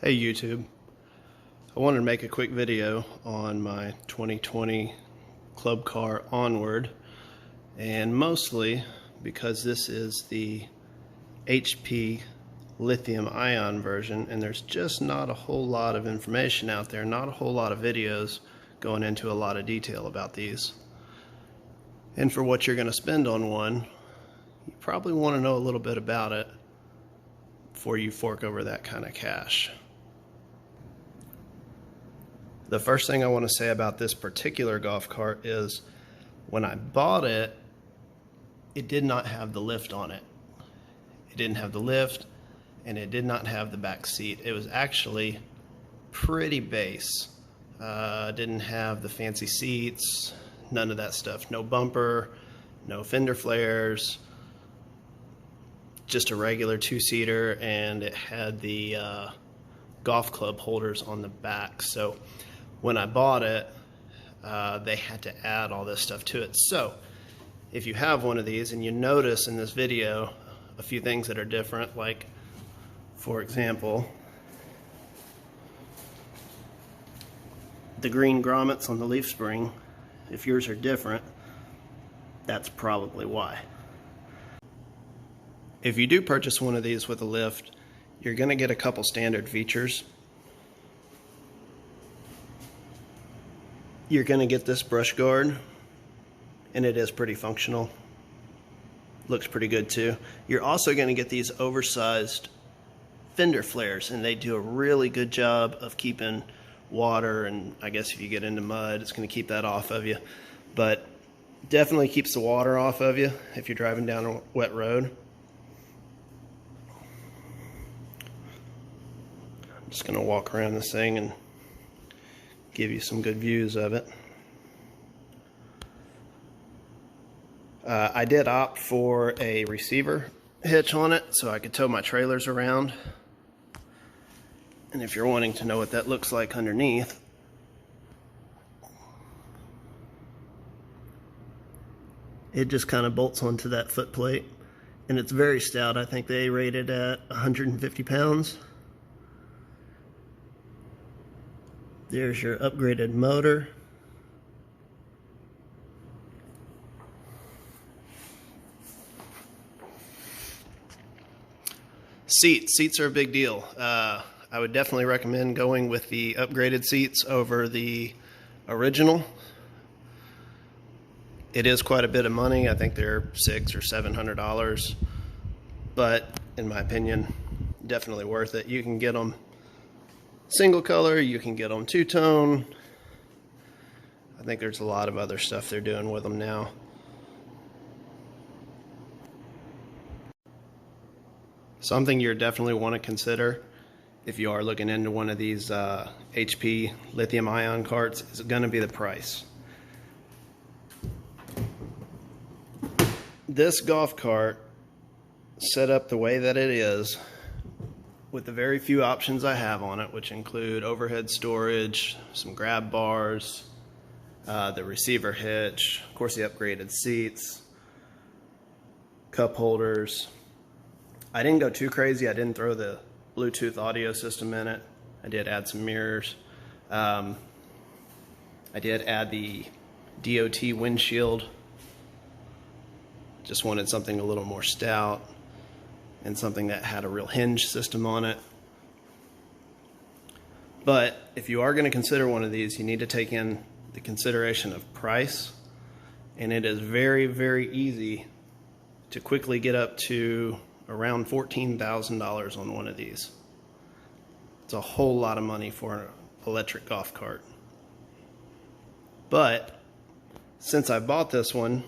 Hey YouTube, I wanted to make a quick video on my 2020 Club Car Onward, and mostly because this is the HP lithium ion version and there's just not a whole lot of information out there, not a whole lot of videos going into a lot of detail about these. And for what you're going to spend on one, you probably want to know a little bit about it before you fork over that kind of cash. The first thing I want to say about this particular golf cart is when I bought it, it did not have the lift on it. It didn't have the lift and it did not have the back seat. It was actually pretty base. Didn't have the fancy seats, none of that stuff. No bumper, no fender flares, just a regular two-seater, and it had the golf club holders on the back. So when I bought it, they had to add all this stuff to it. So if you have one of these and you notice in this video a few things that are different, like for example, the green grommets on the leaf spring, if yours are different, that's probably why. If you do purchase one of these with a lift, you're going to get a couple standard features. You're going to get this brush guard, and it is pretty functional. Looks pretty good too. You're also going to get these oversized fender flares, and they do a really good job of keeping water, and I guess if you get into mud, it's going to keep that off of you. But definitely keeps the water off of you if you're driving down a wet road. I'm just going to walk around this thing and give you some good views of it. I did opt for a receiver hitch on it so I could tow my trailers around. And if you're wanting to know what that looks like underneath, it just kind of bolts onto that foot plate, and it's very stout. I think they rate it at 150 pounds. There's your upgraded motor. Seats are a big deal. I would definitely recommend going with the upgraded seats over the original. It is quite a bit of money. I think they're $600 or $700, but in my opinion, definitely worth it. You can get them single color, you can get them two-tone. I think there's a lot of other stuff they're doing with them now. Something you definitely want to consider if you are looking into one of these HP lithium ion carts is going to be the price. This golf cart, set up the way that it is, with the very few options I have on it, which include overhead storage, some grab bars, the receiver hitch, of course the upgraded seats, cup holders. I didn't go too crazy. I didn't throw the Bluetooth audio system in it. I did add some mirrors. I did add the DOT windshield. Just wanted something a little more stout and something that had a real hinge system on it. But if you are going to consider one of these, you need to take in the consideration of price, and it is very, very easy to quickly get up to around $14,000 on one of these. It's a whole lot of money for an electric golf cart. But since I bought this one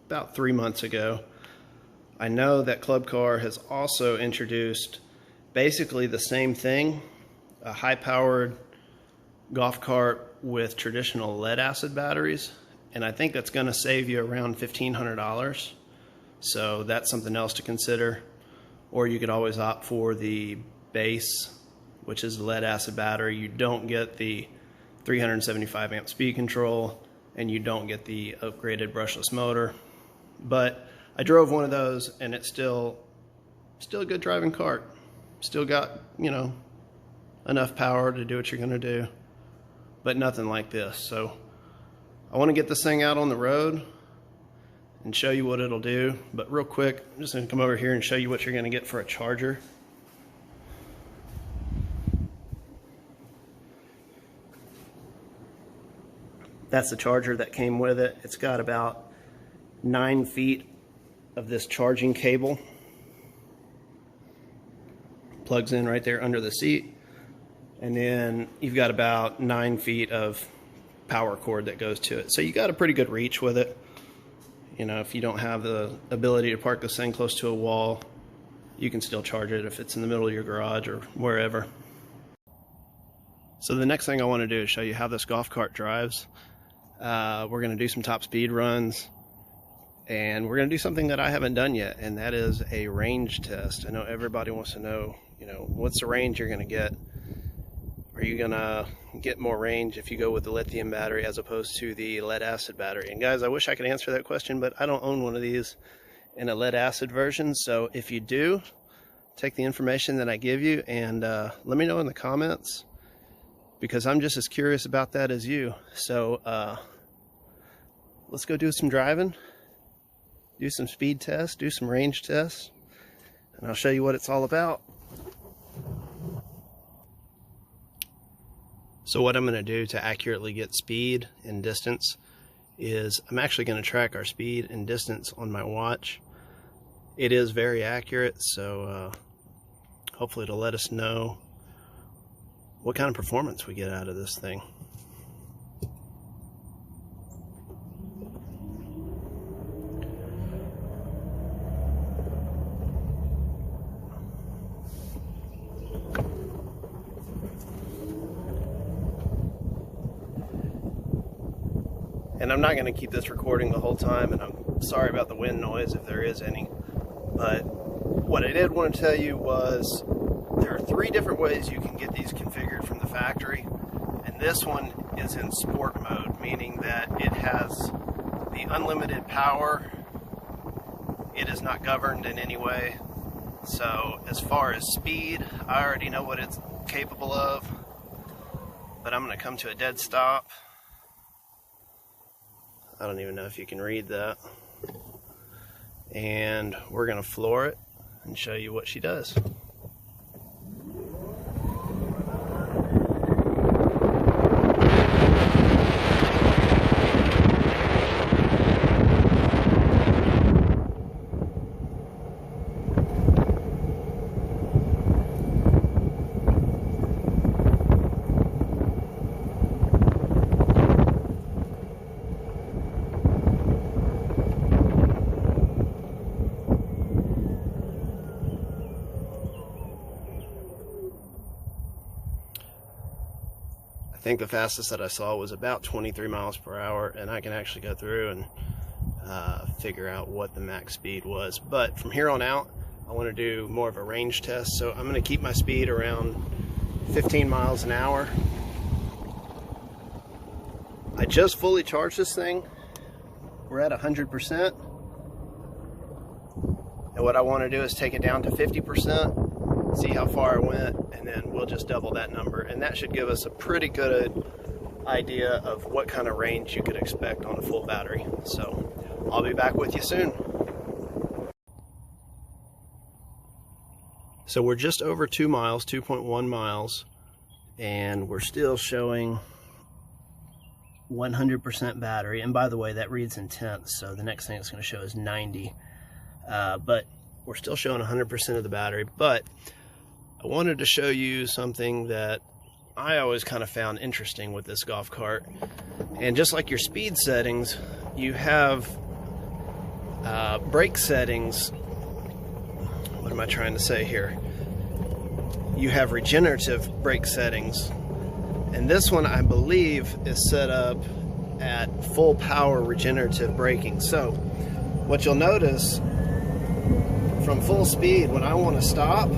about 3 months ago, I know that Club Car has also introduced basically the same thing, a high-powered golf cart with traditional lead acid batteries, and I think that's going to save you around $1,500. So that's something else to consider. Or you could always opt for the base, which is the lead acid battery. You don't get the 375 amp speed control, and you don't get the upgraded brushless motor. But I drove one of those, and it's still a good driving cart. Still got, you know, enough power to do what you're gonna do, but nothing like this. So I wanna get this thing out on the road and show you what it'll do. But real quick, I'm just gonna come over here and show you what you're gonna get for a charger. That's the charger that came with it. It's got about 9 feet of this charging cable. Plugs in right there under the seat. And then you've got about 9 feet of power cord that goes to it. So you got a pretty good reach with it. You know, if you don't have the ability to park this thing close to a wall, you can still charge it if it's in the middle of your garage or wherever. So the next thing I want to do is show you how this golf cart drives. We're going to do some top speed runs, and we're going to do something that I haven't done yet, and that is a range test. I know everybody wants to know, you know, what's the range you're going to get? Are you going to get more range if you go with the lithium battery as opposed to the lead acid battery? And guys, I wish I could answer that question, but I don't own one of these in a lead acid version. So if you do, take the information that I give you and let me know in the comments, because I'm just as curious about that as you. So let's go do some driving, do some speed tests, do some range tests, and I'll show you what it's all about. So what I'm going to do to accurately get speed and distance is I'm actually going to track our speed and distance on my watch. It is very accurate, so hopefully it'll let us know what kind of performance we get out of this thing. And I'm not going to keep this recording the whole time, and I'm sorry about the wind noise if there is any. But what I did want to tell you was there are 3 different ways you can get these configured from the factory. And this one is in sport mode, meaning that it has the unlimited power. It is not governed in any way. So as far as speed, I already know what it's capable of. But I'm going to come to a dead stop. I don't even know if you can read that. And we're going to floor it and show you what she does. I think the fastest that I saw was about 23 miles per hour, and I can actually go through and figure out what the max speed was. But from here on out, I want to do more of a range test, so I'm going to keep my speed around 15 miles an hour. I just fully charged this thing. We're at 100%, and what I want to do is take it down to 50%. See how far I went, and then we'll just double that number, and that should give us a pretty good idea of what kind of range you could expect on a full battery. So I'll be back with you soon. So we're just over 2 miles, 2.1 miles, and we're still showing 100% battery. And by the way, that reads in tenths, so the next thing it's going to show is 90. But we're still showing 100% of the battery. But I wanted to show you something that I always kind of found interesting with this golf cart. And just like your speed settings, you have brake settings. What am I trying to say here? You have regenerative brake settings. And this one, I believe, is set up at full power regenerative braking. So what you'll notice from full speed, when I want to stop,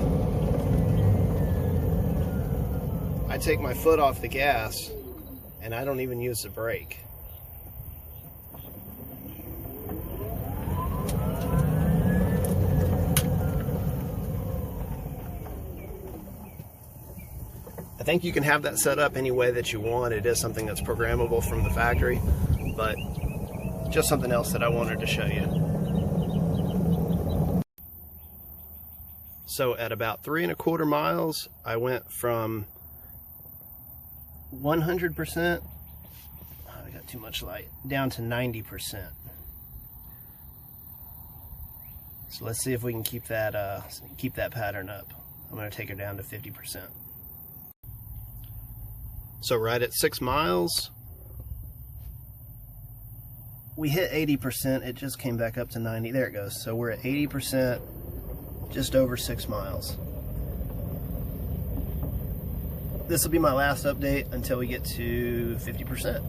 I take my foot off the gas and I don't even use the brake. I think you can have that set up any way that you want. It is something that's programmable from the factory, but just something else that I wanted to show you. So at about 3¼ miles, I went from 100%, I got too much light, down to 90%. So let's see if we can keep that pattern up. I'm going to take her down to 50%. So right at 6 miles, we hit 80%. It just came back up to 90. There it goes. So we're at 80%, just over 6 miles. This will be my last update until we get to 50%.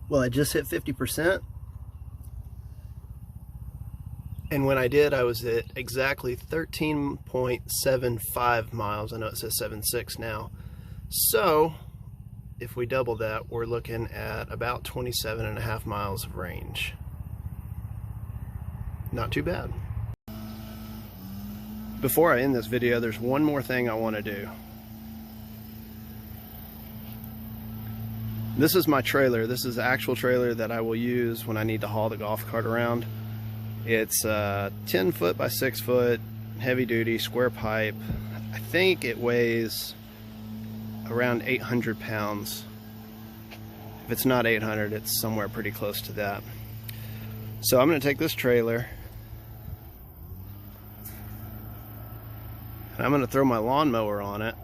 Well, I just hit 50%. And when I did, I was at exactly 13.75 miles. I know it says 7.6 now. So if we double that, we're looking at about 27.5 miles of range. Not too bad. Before I end this video, there's one more thing I want to do. This is my trailer. This is the actual trailer that I will use when I need to haul the golf cart around. It's 10 foot by 6 foot, heavy duty, square pipe. I think it weighs around 800 pounds. If it's not 800, it's somewhere pretty close to that. So I'm going to take this trailer and I'm going to throw my lawnmower on it,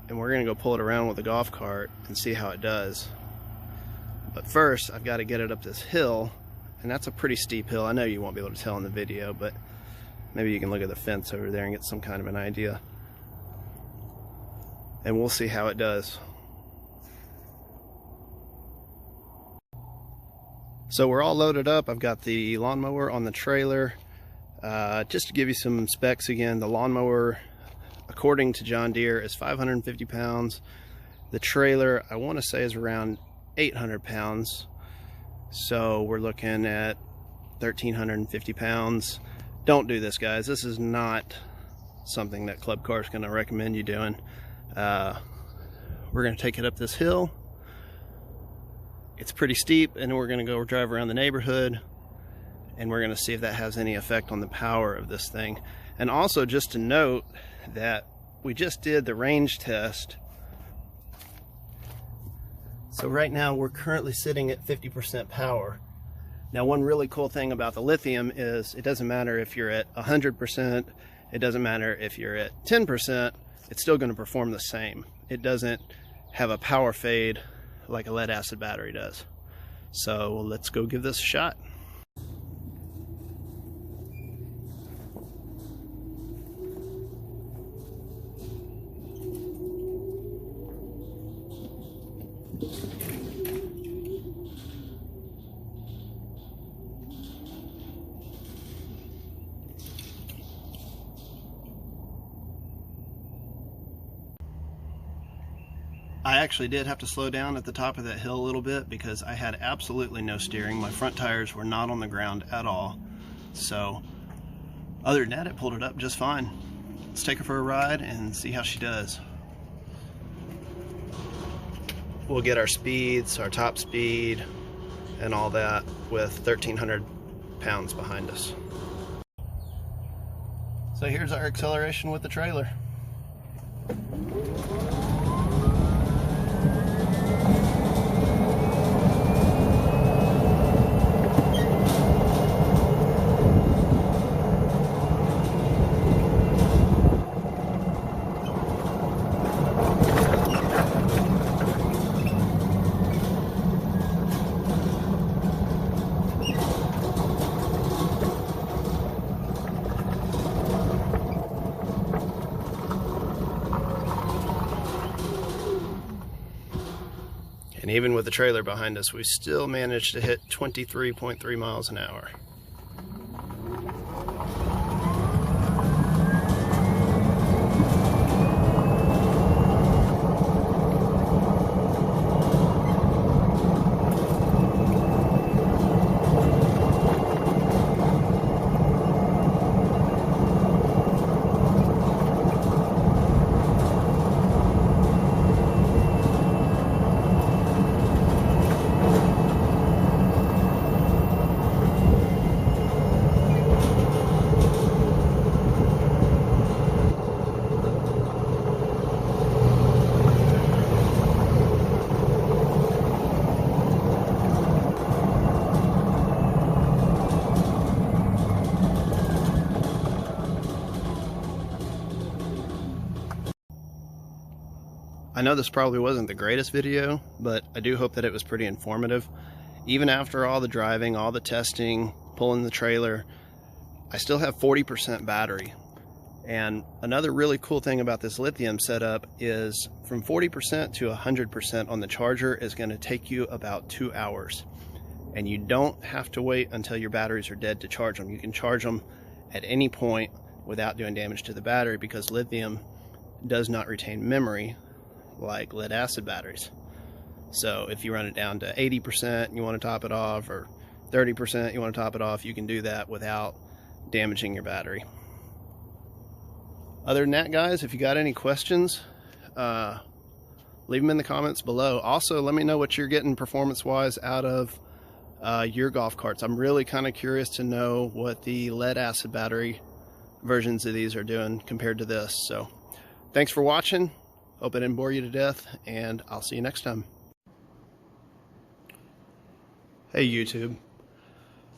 and we're going to go pull it around with the golf cart and see how it does. But first, I've got to get it up this hill. And that's a pretty steep hill. I know you won't be able to tell in the video, but maybe you can look at the fence over there and get some kind of an idea. And we'll see how it does. So we're all loaded up. I've got the lawnmower on the trailer. Just to give you some specs again, the lawnmower, according to John Deere, is 550 pounds. The trailer, I want to say, is around 800 pounds. So we're looking at 1,350 pounds. Don't do this, guys. This is not something that Club Car is going to recommend you doing. We're going to take it up this hill. It's pretty steep, and we're going to go drive around the neighborhood, and we're going to see if that has any effect on the power of this thing. And also, just to note that we just did the range test. So right now we're currently sitting at 50% power. Now, one really cool thing about the lithium is it doesn't matter if you're at 100%, it doesn't matter if you're at 10%, it's still going to perform the same. It doesn't have a power fade like a lead acid battery does. So let's go give this a shot. I actually did have to slow down at the top of that hill a little bit because I had absolutely no steering. My front tires were not on the ground at all. So other than that, it pulled it up just fine. Let's take her for a ride and see how she does. We'll get our speeds, our top speed, and all that with 1,300 pounds behind us. So here's our acceleration with the trailer. And even with the trailer behind us, we still managed to hit 23.3 miles an hour. I know this probably wasn't the greatest video, but I do hope that it was pretty informative. Even after all the driving, all the testing, pulling the trailer, I still have 40% battery. And another really cool thing about this lithium setup is from 40% to 100% on the charger is going to take you about 2 hours. And you don't have to wait until your batteries are dead to charge them. You can charge them at any point without doing damage to the battery, because lithium does not retain memory like lead acid batteries. So if you run it down to 80% and you want to top it off, or 30% you want to top it off, you can do that without damaging your battery. Other than that, guys, if you got any questions, leave them in the comments below. Also, let me know what you're getting performance-wise out of your golf carts. I'm really kind of curious to know what the lead acid battery versions of these are doing compared to this. So thanks for watching. Hope I didn't bore you to death, and I'll see you next time. Hey YouTube,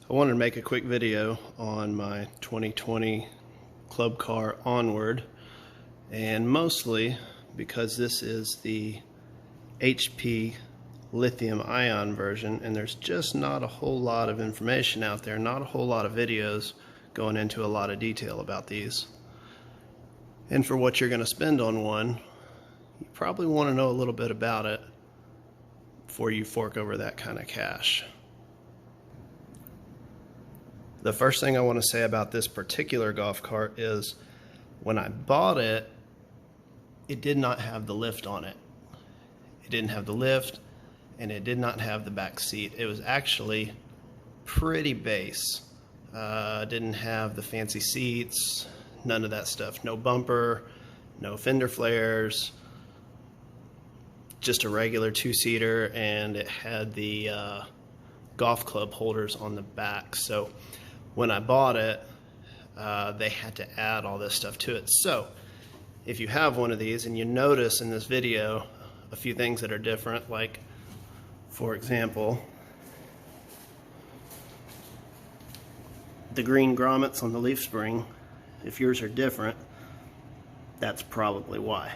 I wanted to make a quick video on my 2020 Club Car Onward, and mostly because this is the HP lithium ion version, and there's just not a whole lot of information out there, not a whole lot of videos going into a lot of detail about these. And for what you're going to spend on one, you probably want to know a little bit about it before you fork over that kind of cash. The first thing I want to say about this particular golf cart is when I bought it, it did not have the lift on it. It didn't have the lift, and it did not have the back seat. It was actually pretty base. Didn't have the fancy seats, none of that stuff. No bumper, no fender flares, just a regular two-seater, and it had the golf club holders on the back. So when I bought it, they had to add all this stuff to it. So if you have one of these and you notice in this video a few things that are different, like for example, the green grommets on the leaf spring, if yours are different, that's probably why.